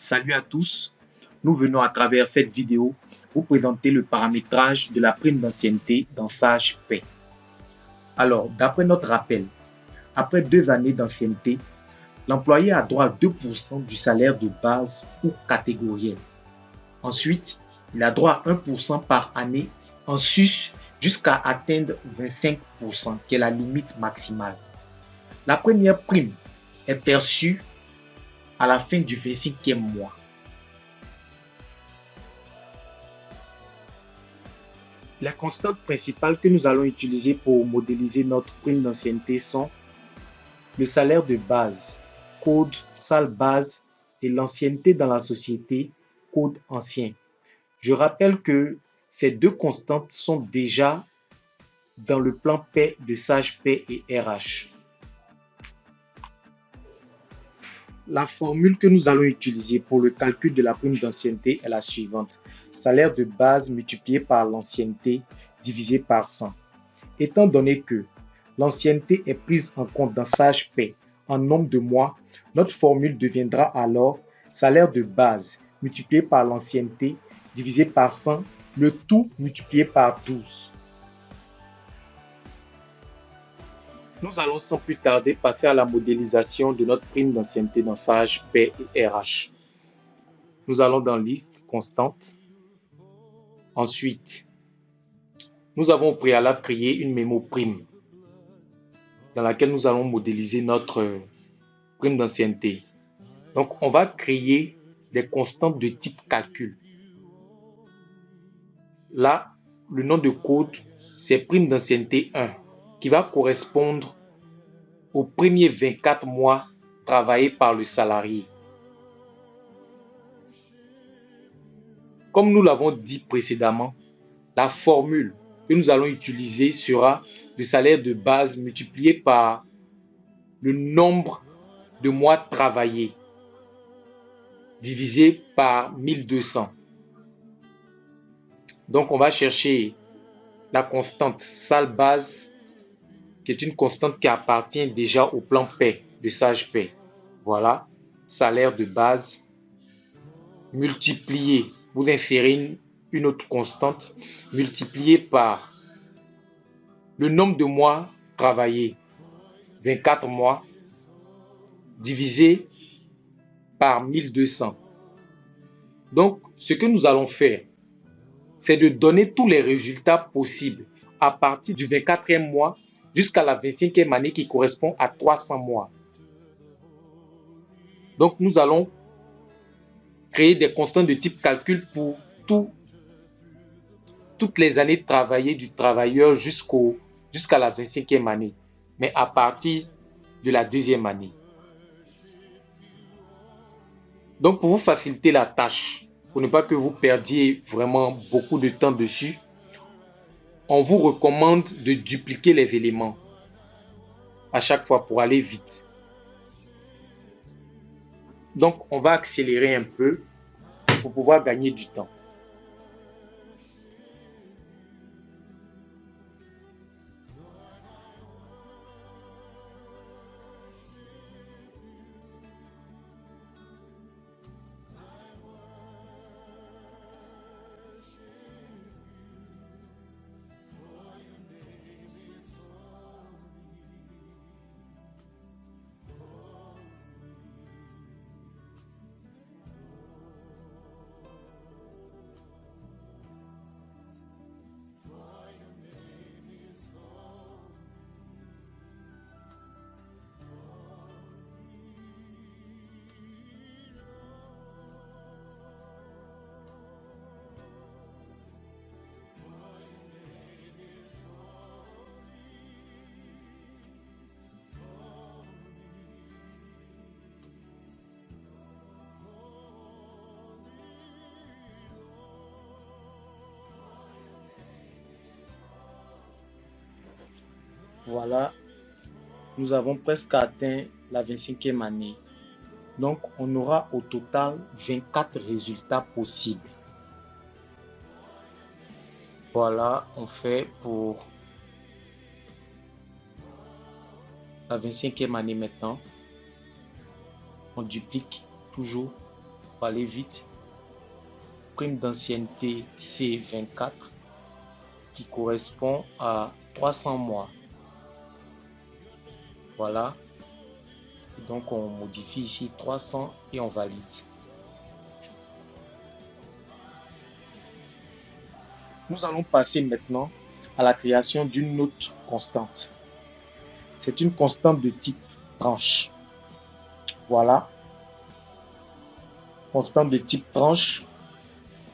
Salut à tous, nous venons à travers cette vidéo vous présenter le paramétrage de la prime d'ancienneté dans SagePay. Alors, d'après notre rappel, après 2 années d'ancienneté, l'employé a droit à 2% du salaire de base ou catégoriel. Ensuite, il a droit à 1% par année en sus jusqu'à atteindre 25%, qui est la limite maximale. La première prime est perçue à la fin du 25e mois. Les constantes principales que nous allons utiliser pour modéliser notre prime d'ancienneté sont le salaire de base, code SAL base, et l'ancienneté dans la société, code ancien. Je rappelle que ces deux constantes sont déjà dans le plan paie de SagePay et RH. La formule que nous allons utiliser pour le calcul de la prime d'ancienneté est la suivante. Salaire de base multiplié par l'ancienneté divisé par 100. Étant donné que l'ancienneté est prise en compte dans SagePay en nombre de mois, notre formule deviendra alors salaire de base multiplié par l'ancienneté divisé par 100, le tout multiplié par 12. Nous allons sans plus tarder passer à la modélisation de notre prime d'ancienneté dans SagePay et RH. Nous allons dans liste constante. Ensuite, nous avons au préalable créé une mémo prime dans laquelle nous allons modéliser notre prime d'ancienneté. Donc, on va créer des constantes de type calcul. Là, le nom de code, c'est prime d'ancienneté 1 qui va correspondre aux premiers 24 mois travaillés par le salarié. Comme nous l'avons dit précédemment, la formule que nous allons utiliser sera le salaire de base multiplié par le nombre de mois travaillés divisé par 1200. Donc, on va chercher la constante SAL base, qui est une constante qui appartient déjà au plan paie de SagePay. Voilà, salaire de base multiplié, vous insérez une autre constante, multiplié par le nombre de mois travaillés, 24 mois, divisé par 1200. Donc, ce que nous allons faire, c'est de donner tous les résultats possibles à partir du 24e mois jusqu'à la 25e année qui correspond à 300 mois. Donc, nous allons créer des constantes de type calcul pour toutes les années travaillées du travailleur jusqu'à la 25e année, mais à partir de la 2e année. Donc, pour vous faciliter la tâche, pour ne pas que vous perdiez vraiment beaucoup de temps dessus, on vous recommande de dupliquer les éléments à chaque fois pour aller vite. Donc, on va accélérer un peu pour pouvoir gagner du temps. Voilà, nous avons presque atteint la 25e année. Donc, on aura au total 24 résultats possibles. Voilà, on fait pour la 25e année maintenant. On duplique toujours pour aller vite. Prime d'ancienneté C24 qui correspond à 300 mois. Voilà. Et donc on modifie ici 300 et on valide. Nous allons passer maintenant à la création d'une autre constante. C'est une constante de type tranche. Voilà. Constante de type tranche.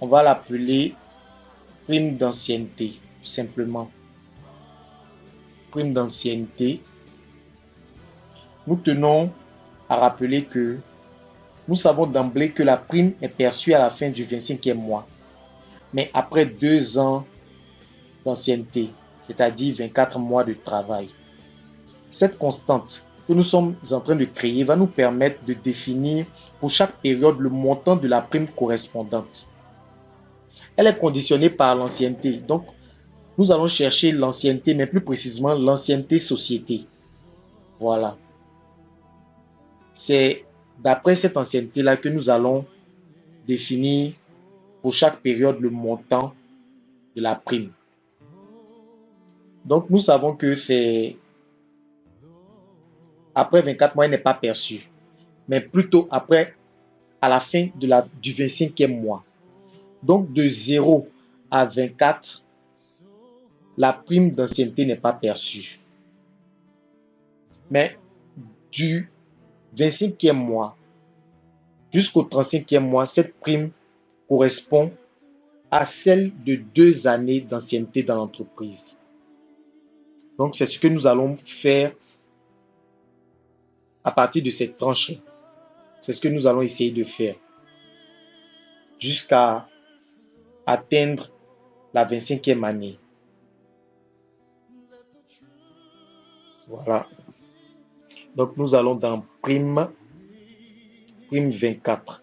On va l'appeler prime d'ancienneté, simplement. Prime d'ancienneté. Nous tenons à rappeler que nous savons d'emblée que la prime est perçue à la fin du 25e mois, mais après 2 ans d'ancienneté, c'est-à-dire 24 mois de travail. Cette constante que nous sommes en train de créer va nous permettre de définir pour chaque période le montant de la prime correspondante. Elle est conditionnée par l'ancienneté, donc nous allons chercher l'ancienneté, mais plus précisément l'ancienneté société. Voilà. C'est d'après cette ancienneté-là que nous allons définir pour chaque période le montant de la prime. Donc, nous savons que c'est après 24 mois, elle n'est pas perçue, mais plutôt après, à la fin du 25e mois. Donc, de 0 à 24, la prime d'ancienneté n'est pas perçue. Mais du 25e mois jusqu'au 35e mois, cette prime correspond à celle de 2 années d'ancienneté dans l'entreprise. Donc, c'est ce que nous allons faire à partir de cette tranche. C'est ce que nous allons essayer de faire jusqu'à atteindre la 25e année. Voilà. Donc, nous allons dans prime 24.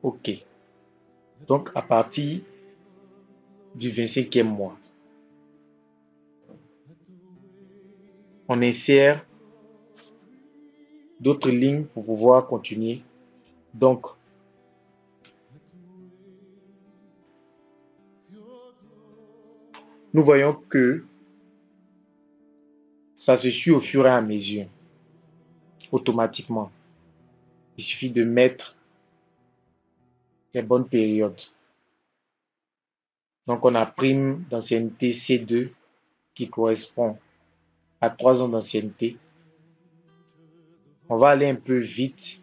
OK. Donc, à partir du 25e mois, on insère d'autres lignes pour pouvoir continuer. Donc, nous voyons que ça se suit au fur et à mesure, automatiquement. Il suffit de mettre les bonnes périodes. Donc, on a prime d'ancienneté C2 qui correspond à 3 ans d'ancienneté. On va aller un peu vite.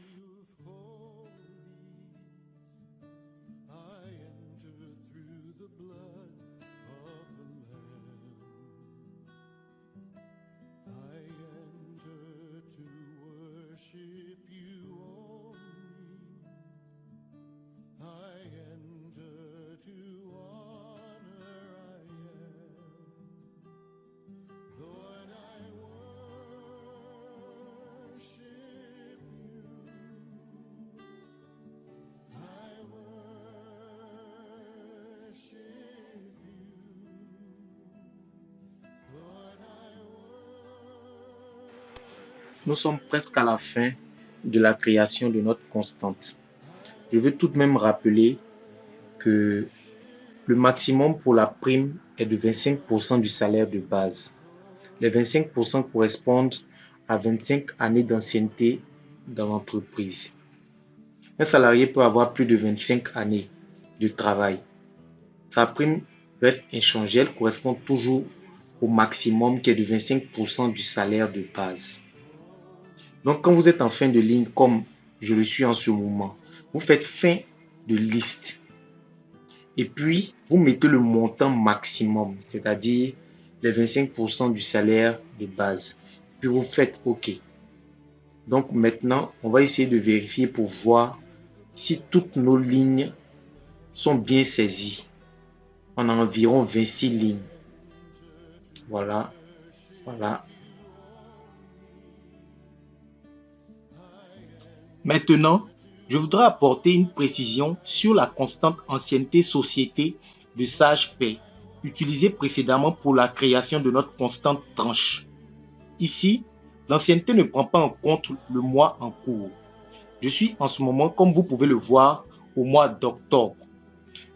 Nous sommes presque à la fin de la création de notre constante. Je veux tout de même rappeler que le maximum pour la prime est de 25% du salaire de base. Les 25% correspondent à 25 années d'ancienneté dans l'entreprise. Un salarié peut avoir plus de 25 années de travail. Sa prime reste inchangée, elle correspond toujours au maximum qui est de 25% du salaire de base. Donc, quand vous êtes en fin de ligne, comme je le suis en ce moment, vous faites fin de liste. Et puis, vous mettez le montant maximum, c'est-à-dire les 25% du salaire de base. Puis, vous faites OK. Donc, maintenant, on va essayer de vérifier pour voir si toutes nos lignes sont bien saisies. On a environ 26 lignes. Voilà. Voilà. Maintenant, je voudrais apporter une précision sur la constante ancienneté société de SagePay, utilisée précédemment pour la création de notre constante tranche. Ici, l'ancienneté ne prend pas en compte le mois en cours. Je suis en ce moment, comme vous pouvez le voir, au mois d'octobre.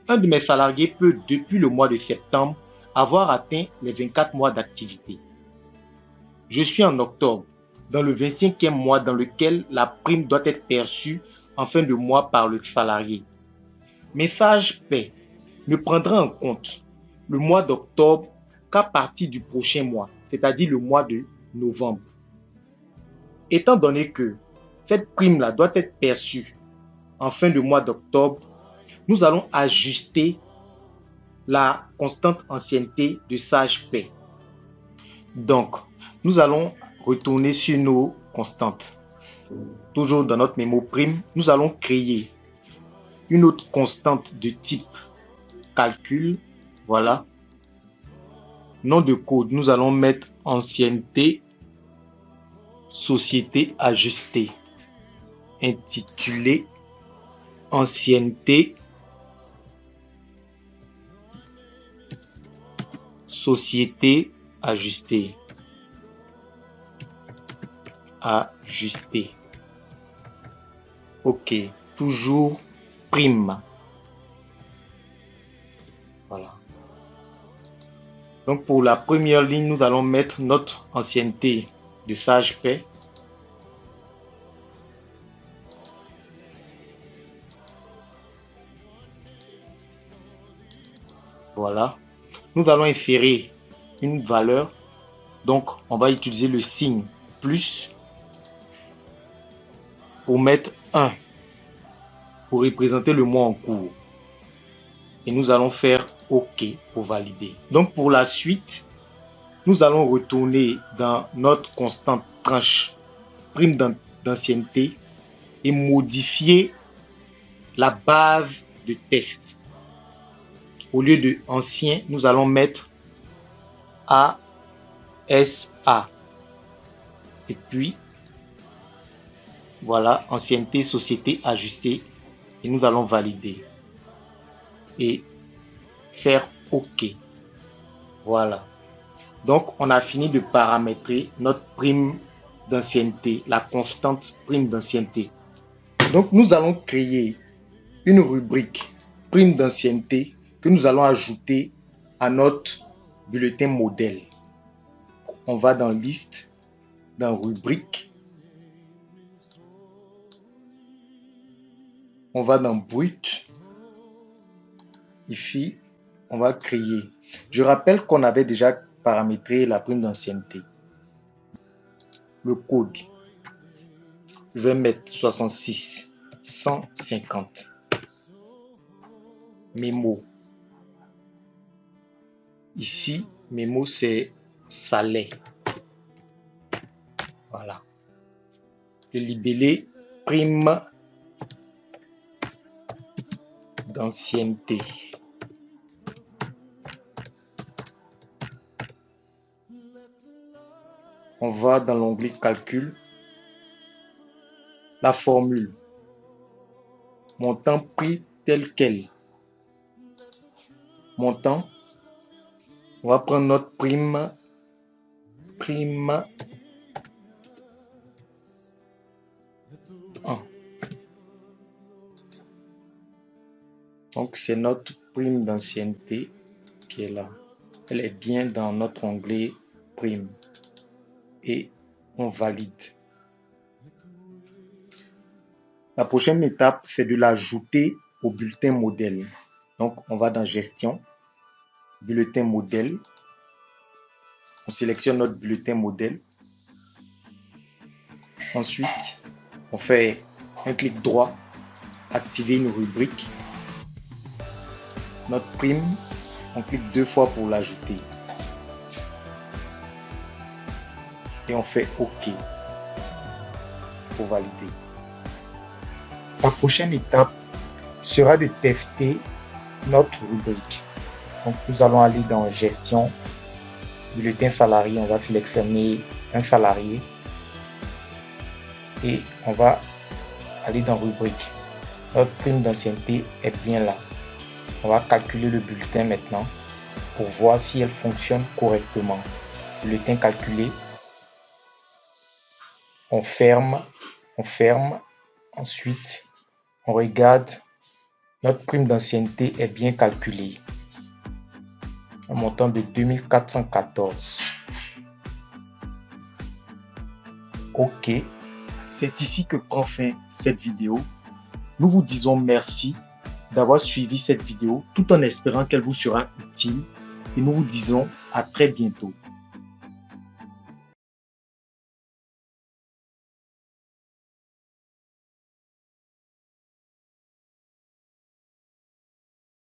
Un de mes salariés peut, depuis le mois de septembre, avoir atteint les 24 mois d'activité. Je suis en octobre, dans le 25e mois dans lequel la prime doit être perçue en fin de mois par le salarié. Message paie ne prendra en compte le mois d'octobre qu'à partir du prochain mois, c'est-à-dire le mois de novembre. Étant donné que cette prime-là doit être perçue en fin de mois d'octobre, nous allons ajuster la constante ancienneté de Sage Paie. Donc, nous allons retourner sur nos constantes. Toujours dans notre mémo prime, nous allons créer une autre constante de type calcul. Voilà. Nom de code, nous allons mettre ancienneté société ajustée. Intitulé ancienneté société ajustée. Ok, toujours prime. Voilà. Donc pour la première ligne, nous allons mettre notre ancienneté de Sage Paie. Voilà. Nous allons insérer une valeur. Donc on va utiliser le signe plus pour mettre 1 pour représenter le mois en cours. Et nous allons faire OK pour valider. Donc pour la suite, nous allons retourner dans notre constante tranche prime d'ancienneté et modifier la base de test. Au lieu de ancien, nous allons mettre ASA. Et puis, voilà, ancienneté, société ajustée. Et nous allons valider. Et faire OK. Voilà. Donc, on a fini de paramétrer notre prime d'ancienneté, la constante prime d'ancienneté. Donc, nous allons créer une rubrique prime d'ancienneté que nous allons ajouter à notre bulletin modèle. On va dans liste, dans rubrique. On va dans brut. Ici, on va créer. Je rappelle qu'on avait déjà paramétré la prime d'ancienneté. Le code, je vais mettre 66 150. Mémo. Ici, mémo, c'est salaire. Voilà. Le libellé, prime d'ancienneté. On va dans l'onglet calcul. La formule. Montant prix tel quel. Montant. On va prendre notre prime. Prime 1. Donc, c'est notre prime d'ancienneté qui est là. Elle est bien dans notre onglet prime. Et on valide. La prochaine étape, c'est de l'ajouter au bulletin modèle. Donc, on va dans gestion, bulletin modèle. On sélectionne notre bulletin modèle. Ensuite, on fait un clic droit, activer une rubrique. Notre prime, on clique 2 fois pour l'ajouter. Et on fait OK pour valider. La prochaine étape sera de tester notre rubrique. Donc, nous allons aller dans gestion, bulletin salarié. On va sélectionner un salarié et on va aller dans rubrique. Notre prime d'ancienneté est bien là. On va calculer le bulletin maintenant pour voir si elle fonctionne correctement. Bulletin calculé. On ferme. Ensuite, on regarde Notre prime d'ancienneté est bien calculée. Un montant de 2414. Ok, c'est ici que prend fin cette vidéo. Nous vous disons merci d'avoir suivi cette vidéo tout en espérant qu'elle vous sera utile et nous vous disons à très bientôt.